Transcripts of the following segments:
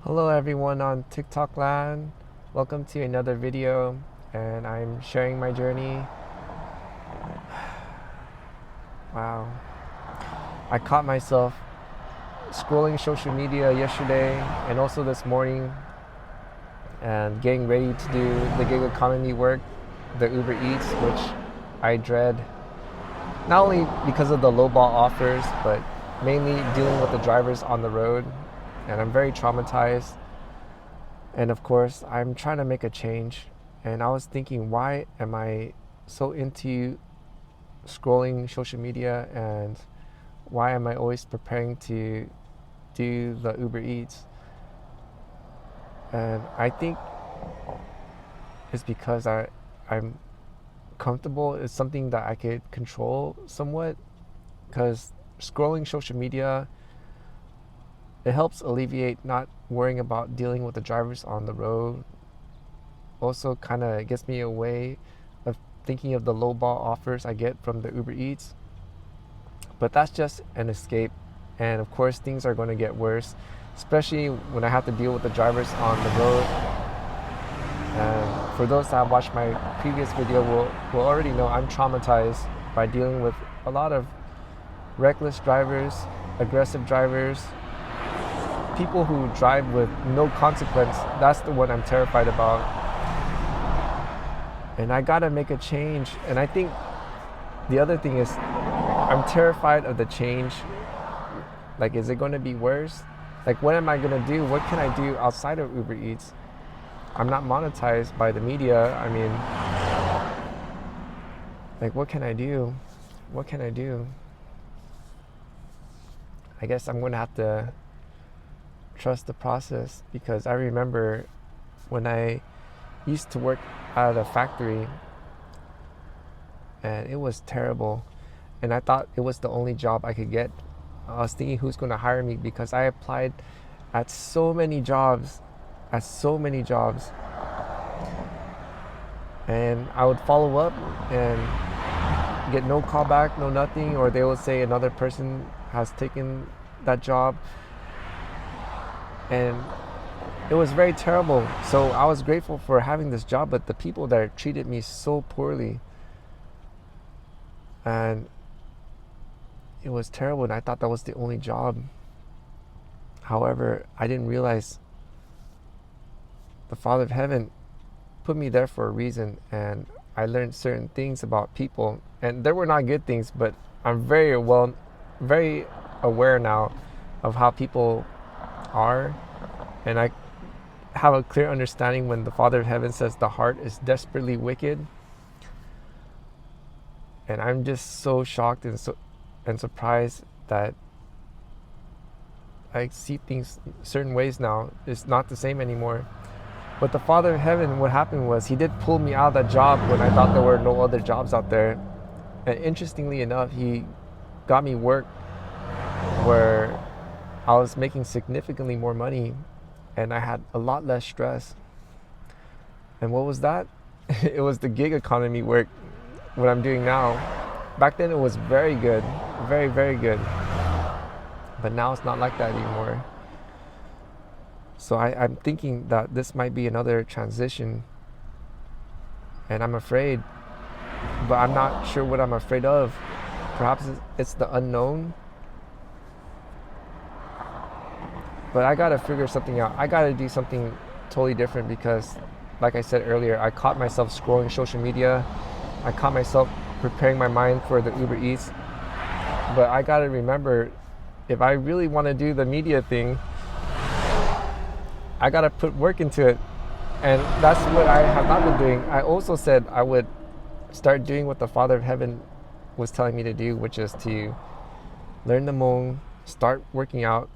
Hello everyone on TikTok land. Welcome to another video, and I'm sharing my journey. Wow. I caught myself scrolling social media yesterday and also this morning and getting ready to do the gig economy work, the Uber Eats, which I dread. Not only because of the lowball offers, but mainly dealing with the drivers on the road. And I'm very traumatized. And of course, I'm trying to make a change. And I was thinking, why am I so into scrolling social media, and why am I always preparing to do the Uber Eats? And I think it's because I'm comfortable. It's something that I could control somewhat, because scrolling social media, it helps alleviate not worrying about dealing with the drivers on the road. Also kind of gets me away of thinking of the lowball offers I get from the Uber Eats. But that's just an escape. And of course, things are going to get worse, especially when I have to deal with the drivers on the road. And for those that have watched my previous video will already know I'm traumatized by dealing with a lot of reckless drivers, aggressive drivers, people who drive with no consequence. That's the one I'm terrified about. And I gotta make a change. And I think the other thing is, I'm terrified of the change. Like, is it gonna be worse? Like, what am I gonna do? What can I do outside of Uber Eats? I'm not monetized by the media. I mean, like, what can I do? What can I do? I guess I'm gonna have to trust the process, because I remember when I used to work at a factory, and it was terrible, and I thought it was the only job I could get. I was thinking, who's going to hire me, because I applied at so many jobs, and I would follow up and get no callback, no nothing, or they would say another person has taken that job. And it was very terrible. So I was grateful for having this job, but the people there treated me so poorly. And it was terrible, and I thought that was the only job. However, I didn't realize the Father of Heaven put me there for a reason, and I learned certain things about people. And there were not good things, but I'm very aware now of how people are, and I have a clear understanding when the Father of Heaven says the heart is desperately wicked. And I'm just so shocked and surprised that I see things certain ways now. It's not the same anymore. But the Father of Heaven, what happened was, he did pull me out of that job when I thought there were no other jobs out there. And interestingly enough, he got me work where I was making significantly more money, and I had a lot less stress. And what was that? It was the gig economy work, what I'm doing now. Back then it was very good, very, very good. But now it's not like that anymore. So I'm thinking that this might be another transition, and I'm afraid, but I'm not sure what I'm afraid of. Perhaps it's the unknown. But I gotta figure something out. I gotta do something totally different, because, like I said earlier, I caught myself scrolling social media. I caught myself preparing my mind for the Uber Eats. But I gotta remember, if I really wanna do the media thing, I gotta put work into it. And that's what I have not been doing. I also said I would start doing what the Father of Heaven was telling me to do, which is to learn the Hmong, start working out,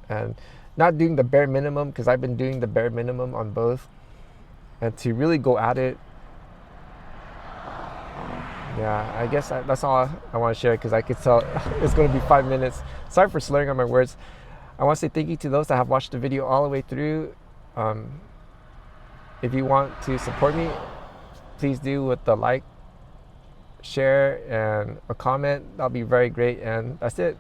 and not doing the bare minimum, because I've been doing the bare minimum on both, and to really go at it. Yeah, I guess that's all I want to share, because I could tell it's going to be 5 minutes. Sorry for slurring on my words. I want to say thank you to those that have watched the video all the way through. If you want to support me, please do with the like, share, and a comment. That'll be very great. And that's it.